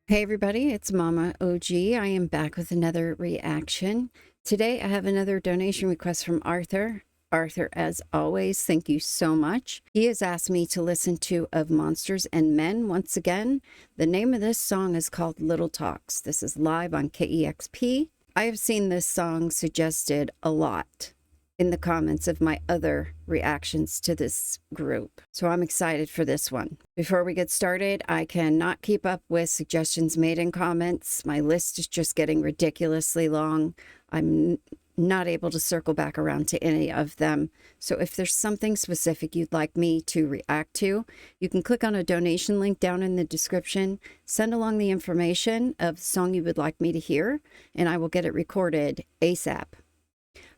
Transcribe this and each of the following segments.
Hey everybody, it's MommaOG. I am back with another reaction. Today I have another donation request from Arthur. Arthur, as always, thank you so much. He has asked me to listen to Of Monsters and Men once again. The name of this song is called Little Talks. This is live on KEXP. I have seen this song suggested a lot in the comments of my other reactions to this group. So I'm excited for this one. Before we get started, I cannot keep up with suggestions made in comments. My list is just getting ridiculously long. I'm not able to circle back around to any of them. So if there's something specific you'd like me to react to, you can click on a donation link down in the description, send along the information of the song you would like me to hear, and I will get it recorded ASAP.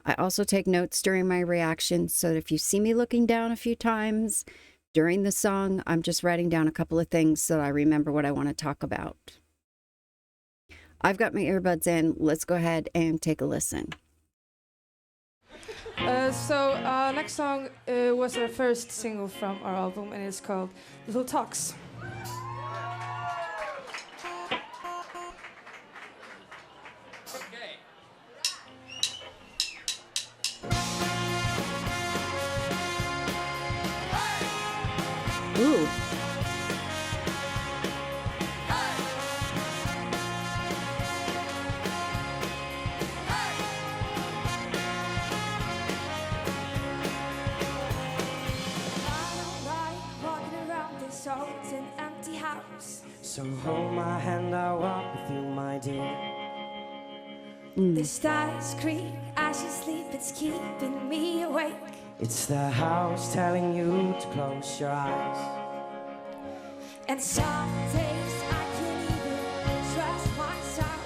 I also take notes during my reactions, so if you see me looking down a few times during the song, I'm just writing down a couple of things so I remember what I want to talk about. I've got my earbuds in. Let's go ahead and take a listen. Next song was our first single from our album, and it's called Little Talks. Ooh. An empty house. So hold my hand, I'll walk with you, my dear. The stars creak as you sleep, it's keeping me awake. It's the house telling you to close your eyes. And some days I can't even trust myself.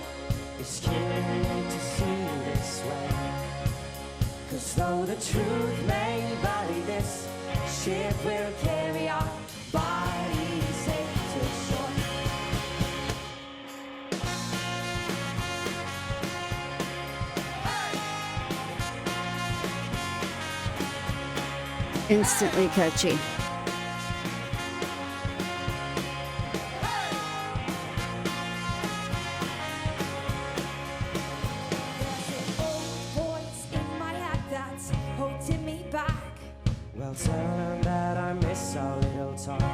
It's killing me to see you this way. 'Cause though the truth may vary, this ship will carry our bodies safe to shore. Instantly catchy. Well, tell them that I miss our little talks.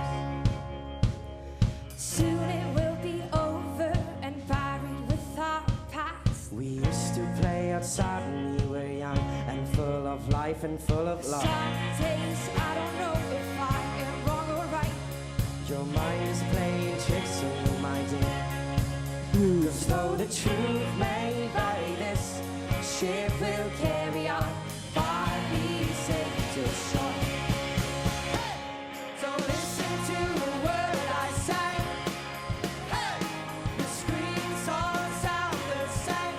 Soon it will be over and buried with our past. We used to play outside when we were young and full of life and full of love. Some days I don't know if I am wrong or right. Your mind is playing tricks on you, my dear. 'Cause though the truth may vary, this ship will carry on. Bodies safe to shore. So listen to the word I say. The screams all sound the same.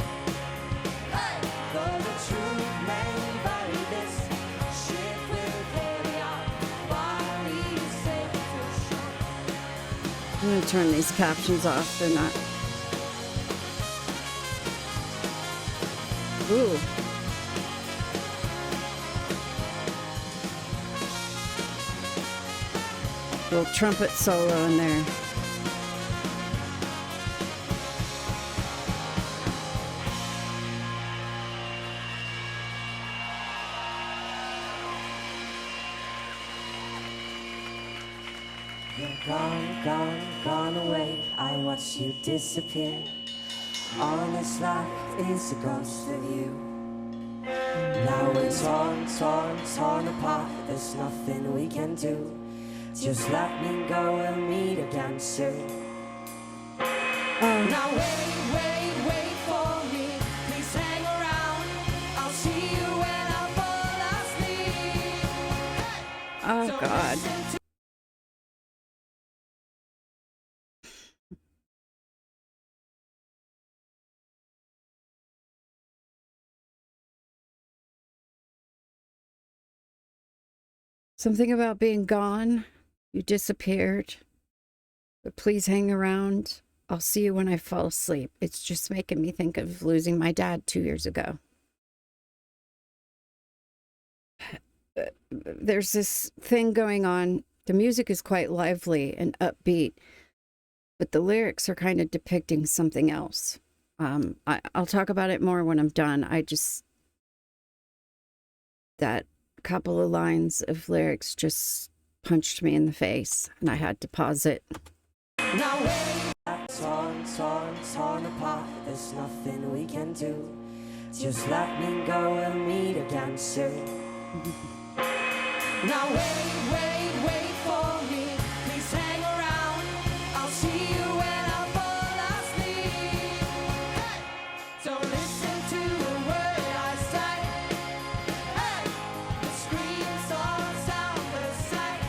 Though the truth may vary, this ship will carry on. Bodies safe to shore. I'm going to turn these captions off. They're not. Ooh. Little trumpet solo in there. You're gone, gone, gone away. I watch you disappear. All that's left is a ghost of you. Now we're torn, torn, torn apart. There's nothing we can do. Just let me go, we'll meet again soon. Now wait for me. Please hang around. I'll see you when I fall asleep. Oh, So God. listen to Something about being gone. You disappeared. But please hang around. I'll see you when I fall asleep. It's just making me think of losing my dad 2 years ago. There's this thing going on. The music is quite lively and upbeat. but the lyrics are kind of depicting something else. I'll talk about it more when I'm done. That couple of lines of lyrics just punched me in the face, and I had to pause it. Now we're torn apart. There's nothing we can do. Just let me go, we'll meet again soon. Now wait for me. Please hang around. I'll see you when I fall asleep. Hey! Don't listen to a word I say. Hey! The screams all sound the same.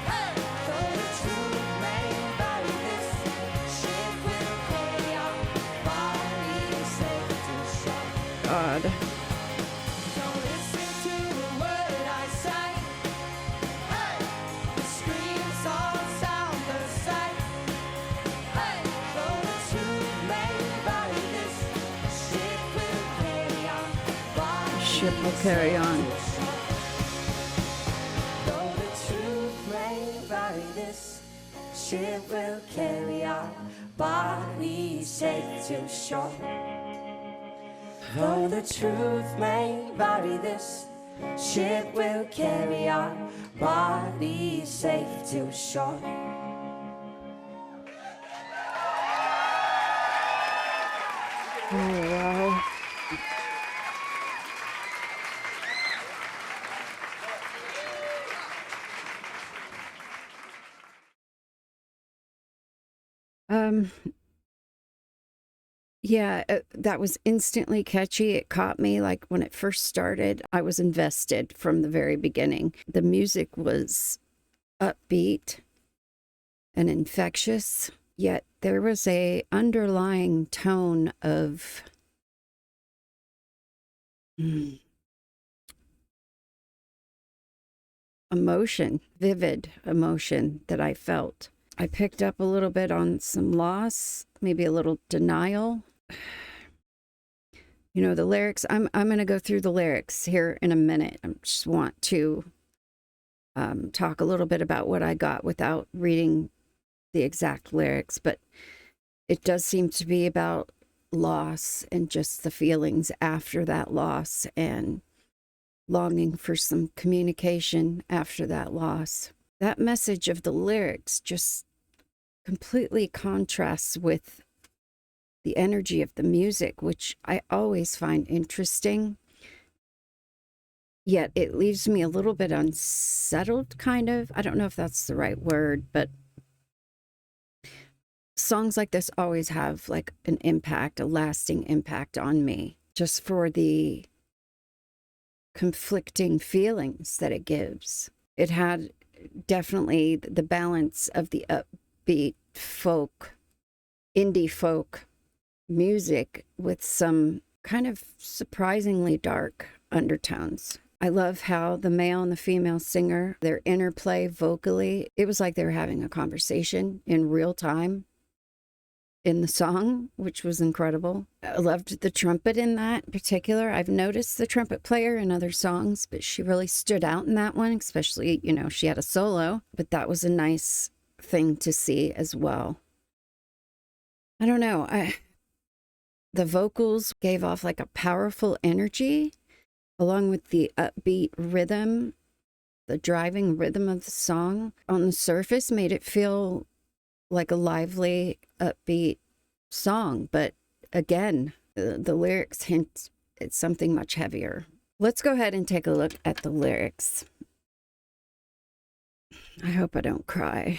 Hey! Though the truth may vary, this ship will carry our bodies safe to shore. God. Don't listen to a word I say. Hey! The screams all sound the same. Hey! Though the truth may vary, this ship will carry on. Ship will carry on. Though the truth may vary, this ship will carry our bodies safe to shore. Though the truth may vary, this ship will carry our bodies safe to shore. Oh, wow. Yeah, that was instantly catchy. It caught me. Like when it first started, I was invested from the very beginning. The music was upbeat and infectious, yet there was a underlying tone of emotion, vivid emotion that I felt. I picked up a little bit on some loss, maybe a little denial. You know, the lyrics, I'm going to go through the lyrics here in a minute. I just want to talk a little bit about what I got without reading the exact lyrics, but it does seem to be about loss and just the feelings after that loss and longing for some communication after that loss. That message of the lyrics just completely contrasts with the energy of the music, which I always find interesting. Yet it leaves me a little bit unsettled, kind of. I don't know if that's the right word, but songs like this always have like an impact, a lasting impact on me, just for the conflicting feelings that it gives. It had definitely the balance of the upbeat folk, indie folk music with some kind of surprisingly dark undertones. I love how the male and the female singer, their interplay vocally, it was like they were having a conversation in real time in the song, which was incredible. I loved the trumpet in that in particular. I've noticed the trumpet player in other songs, but she really stood out in that one, especially, you know, she had a solo, but that was a nice thing to see as well. I don't know. The vocals gave off like a powerful energy along with the upbeat rhythm, the driving rhythm of the song. On the surface made it feel like a lively, upbeat song. But again, the lyrics hint at something much heavier. Let's go ahead and take a look at the lyrics. I hope I don't cry.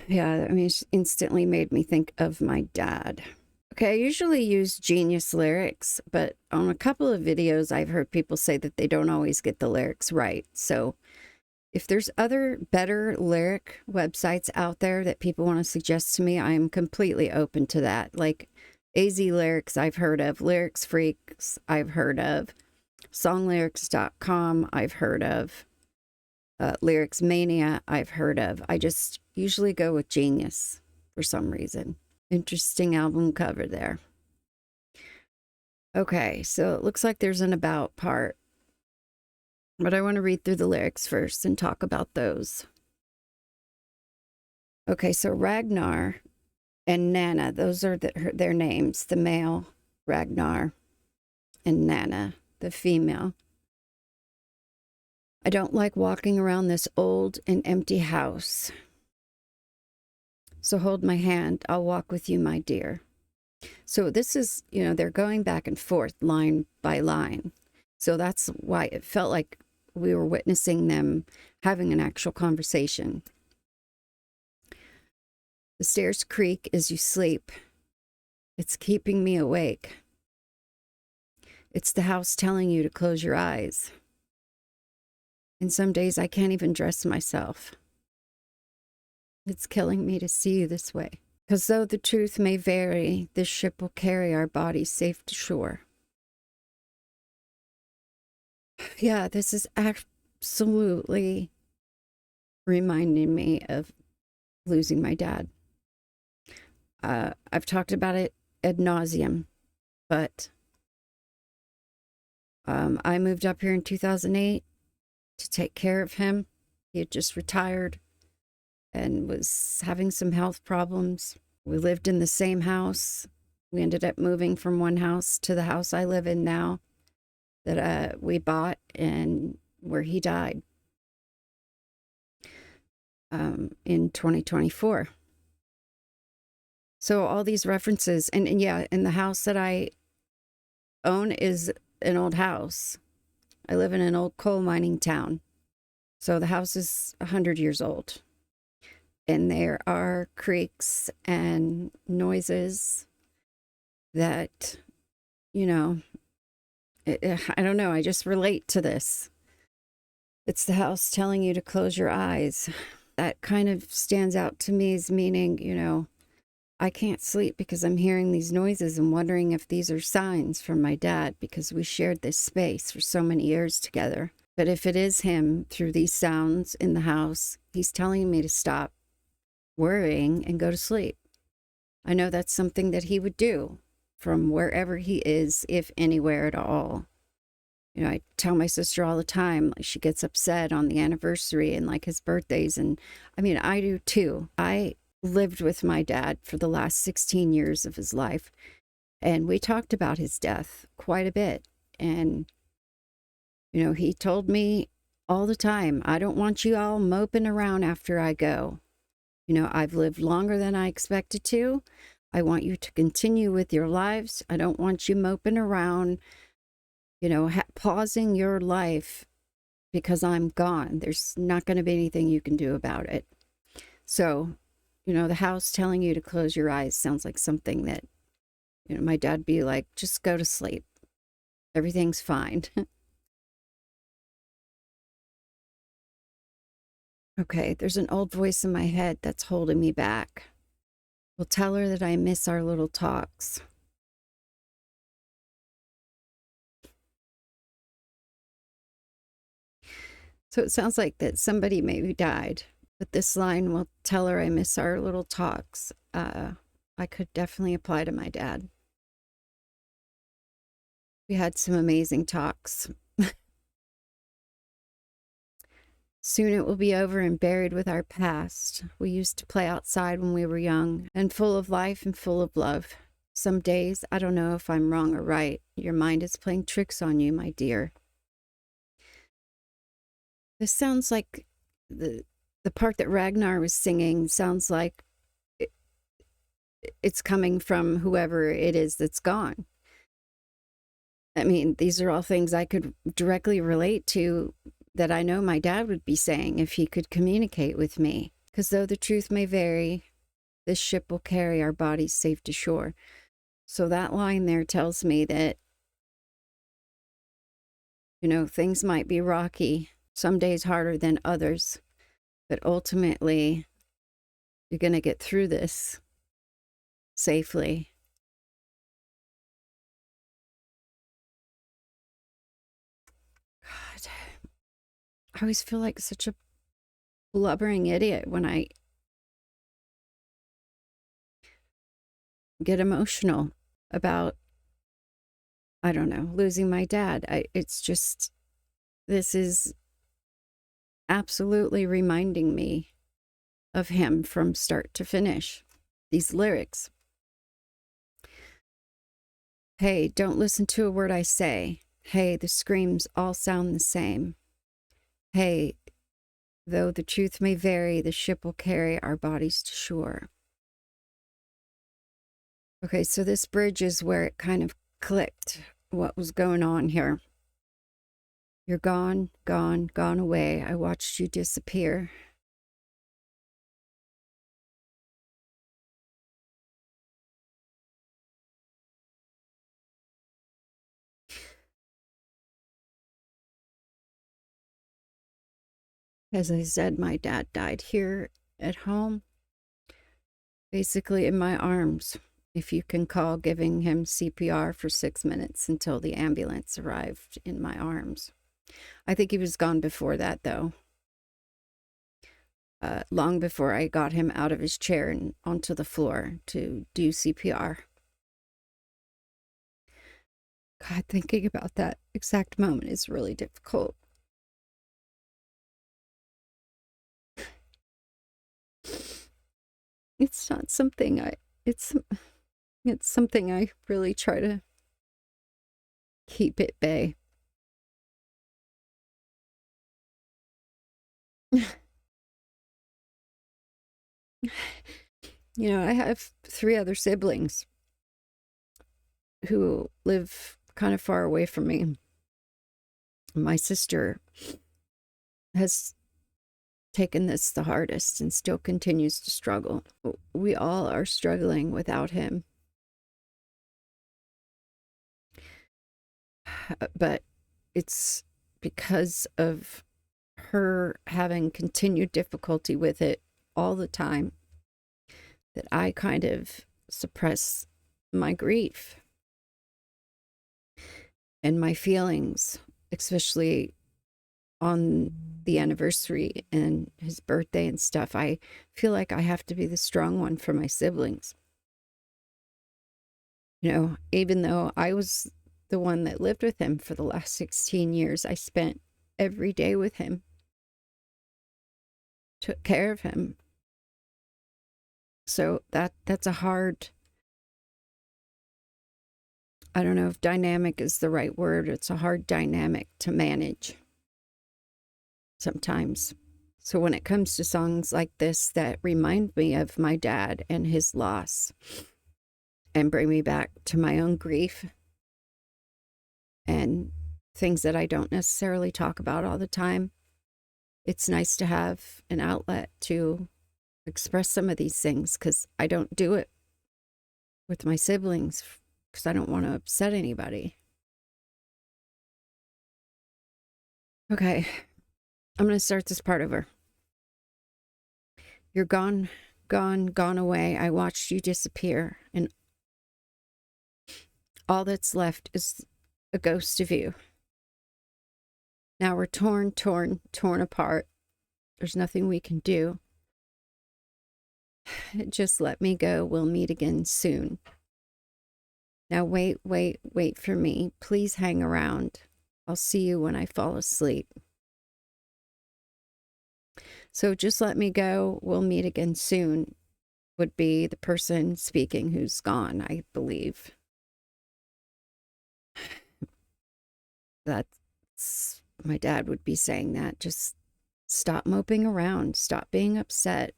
Yeah, I mean, it instantly made me think of my dad. Okay, I usually use Genius lyrics, but on a couple of videos, I've heard people say that they don't always get the lyrics right. So if there's other better lyric websites out there that people want to suggest to me, I am completely open to that. Like AZ Lyrics, I've heard of. Lyrics Freaks, I've heard of. Songlyrics.com, I've heard of. Lyrics Mania, I've heard of. I just usually go with Genius for some reason. Interesting album cover there. Okay, so it looks like there's an about part, but I want to read through the lyrics first and talk about those. Okay, so Ragnar and Nana, those are their names, the male Ragnar and Nana, the female. I don't like walking around this old and empty house. So hold my hand. I'll walk with you, my dear. So this is, they're going back and forth line by line. So that's why it felt like we were witnessing them having an actual conversation. The stairs creak as you sleep. It's keeping me awake. It's the house telling you to close your eyes. And some days I can't even dress myself. It's killing me to see you this way. Because though the truth may vary, this ship will carry our bodies safe to shore. Yeah, this is absolutely reminding me of losing my dad. I've talked about it ad nauseum, but I moved up here in 2008 to take care of him. He had just retired and was having some health problems. We lived in the same house. We ended up moving from one house to the house I live in now that we bought and where he died in 2024. So all these references, and yeah, and the house that I own is an old house. I live in an old coal mining town. So the house is 100 years old. And there are creaks and noises that, I don't know, I just relate to this. It's the house telling you to close your eyes. That kind of stands out to me as meaning, I can't sleep because I'm hearing these noises and wondering if these are signs from my dad because we shared this space for so many years together. But if it is him through these sounds in the house, he's telling me to stop worrying and go to sleep. I know that's something that he would do from wherever he is, if anywhere at all. I tell my sister all the time, like she gets upset on the anniversary and like his birthdays. And I mean, I do too. I lived with my dad for the last 16 years of his life. And we talked about his death quite a bit. And, he told me all the time, I don't want you all moping around after I go. I've lived longer than I expected to. I want you to continue with your lives. I don't want you moping around, pausing your life because I'm gone. There's not going to be anything you can do about it. So, the house telling you to close your eyes sounds like something that, my dad'd be like, just go to sleep. Everything's fine. Okay, there's an old voice in my head that's holding me back. We'll tell her that I miss our little talks. So it sounds like that somebody maybe died, but this line will tell her I miss our little talks. I could definitely apply to my dad. We had some amazing talks. Soon it will be over and buried with our past. We used to play outside when we were young and full of life and full of love. Some days, I don't know if I'm wrong or right. Your mind is playing tricks on you, my dear. This sounds like the part that Ragnar was singing sounds like it's coming from whoever it is that's gone. I mean, these are all things I could directly relate to that I know my dad would be saying if he could communicate with me. Because though the truth may vary, this ship will carry our bodies safe to shore. So that line there tells me that, things might be rocky, some days harder than others, but ultimately, you're going to get through this safely. God, I always feel like such a blubbering idiot when I get emotional about, I don't know, losing my dad. It's just, this is absolutely reminding me of him from start to finish. These lyrics. Hey, don't listen to a word I say. Hey, the screams all sound the same. Hey, though the truth may vary, the ship will carry our bodies to shore. Okay, so this bridge is where it kind of clicked what was going on here. You're gone, gone, gone away. I watched you disappear. As I said, my dad died here at home, basically in my arms, if you can call giving him CPR for 6 minutes until the ambulance arrived in my arms. I think he was gone before that, though. Long before I got him out of his chair and onto the floor to do CPR. God, thinking about that exact moment is really difficult. It's not something it's something I really try to keep at bay. You know, I have 3 other siblings who live kind of far away from me. My sister has taken this the hardest and still continues to struggle. We all are struggling without him. But it's because of her having continued difficulty with it all the time that I kind of suppress my grief and my feelings, especially on the anniversary and his birthday and stuff. I feel like I have to be the strong one for my siblings. You know, even though I was the one that lived with him for the last 16 years, I spent every day with him, took care of him. So that's a hard, I don't know if dynamic is the right word. It's a hard dynamic to manage sometimes. So when it comes to songs like this that remind me of my dad and his loss and bring me back to my own grief and things that I don't necessarily talk about all the time, it's nice to have an outlet to express some of these things, because I don't do it with my siblings because I don't want to upset anybody. Okay, I'm going to start this part over. You're gone, gone, gone away. I watched you disappear, and all that's left is a ghost of you. Now we're torn, torn, torn apart. There's nothing we can do. Just let me go. We'll meet again soon. Now wait, wait, wait for me. Please hang around. I'll see you when I fall asleep. So just let me go. We'll meet again soon would be the person speaking who's gone, I believe. That's, my dad would be saying that. Just stop moping around. Stop being upset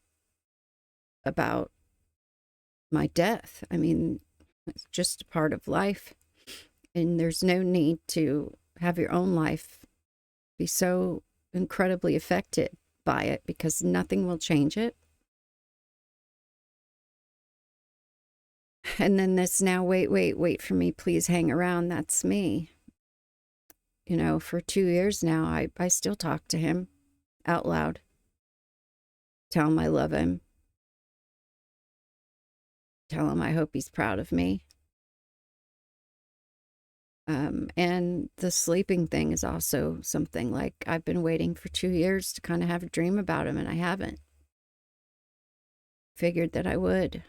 about my death. I mean, it's just a part of life. And there's no need to have your own life be so incredibly affected by it, because nothing will change it. And then this now, wait, wait, wait for me, please hang around. That's me. You know, for 2 years now, I still talk to him out loud. Tell him I love him. Tell him I hope he's proud of me. And the sleeping thing is also something like I've been waiting for 2 years to kind of have a dream about him, and I haven't. Figured that I would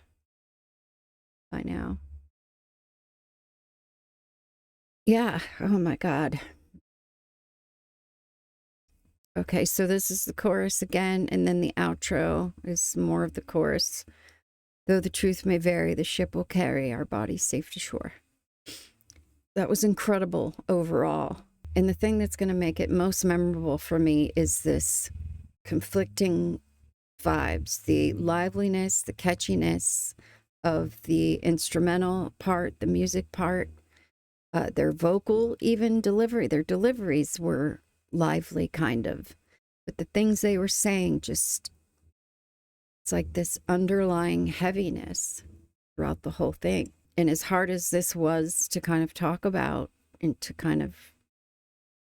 by now. Yeah. Oh my God. Okay, so this is the chorus again, and then the outro is more of the chorus. Though the truth may vary, the ship will carry our bodies safe to shore. That was incredible overall. And the thing that's going to make it most memorable for me is this conflicting vibes, the liveliness, the catchiness of the instrumental part, the music part, their vocal even delivery. Their deliveries were lively, kind of. But the things they were saying just, it's like this underlying heaviness throughout the whole thing. And as hard as this was to kind of talk about and to kind of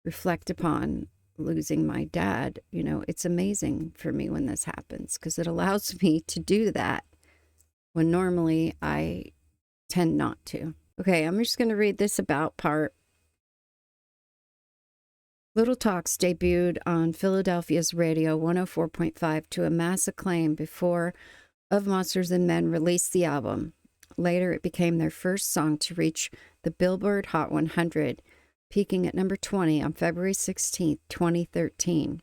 reflect upon losing my dad, you know, it's amazing for me when this happens because it allows me to do that when normally I tend not to. Okay, I'm just going to read this about part. Little Talks debuted on Philadelphia's radio 104.5 to amass acclaim before Of Monsters and Men released the album. Later, it became their first song to reach the Billboard Hot 100, peaking at number 20 on February 16, 2013.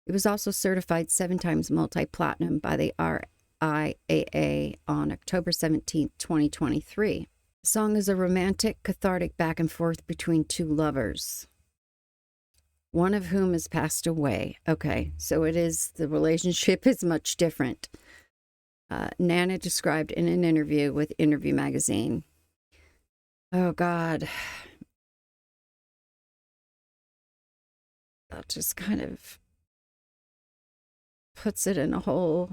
It was also certified 7 times multi-platinum by the RIAA on October 17, 2023. The song is a romantic, cathartic back and forth between two lovers, one of whom has passed away. Okay, so the relationship is much different. Nana described in an interview with Interview Magazine. Oh, God. That just kind of puts it in a whole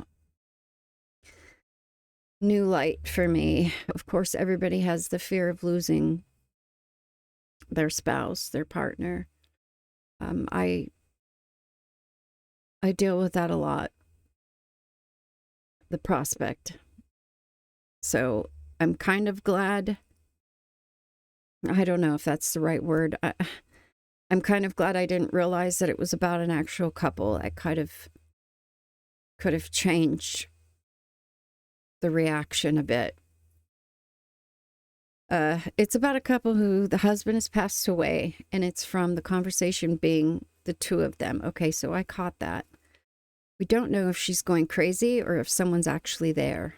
new light for me. Of course, everybody has the fear of losing their spouse, their partner. I deal with that a lot, the prospect. So I'm kind of glad. I don't know if that's the right word. I'm kind of glad I didn't realize that it was about an actual couple. I kind of could have changed the reaction a bit. It's about a couple who the husband has passed away, and it's from the conversation being the two of them. Okay, so I caught that. We don't know if she's going crazy or if someone's actually there.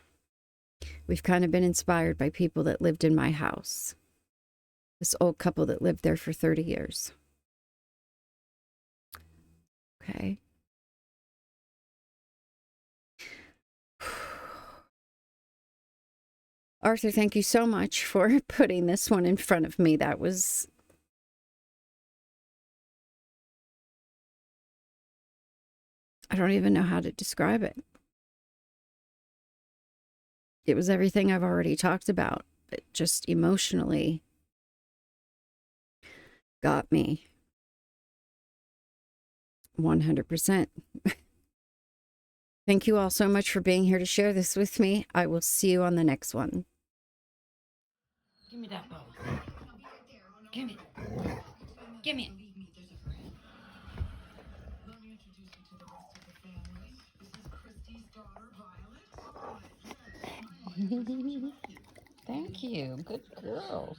We've kind of been inspired by people that lived in my house. This old couple that lived there for 30 years. Okay. Arthur, thank you so much for putting this one in front of me. That was... I don't even know how to describe it. It was everything I've already talked about, but just emotionally got me 100%. Thank you all so much for being here to share this with me. I will see you on the next one. Give me that bow. Give me. Give me it. Thank you. Good girl.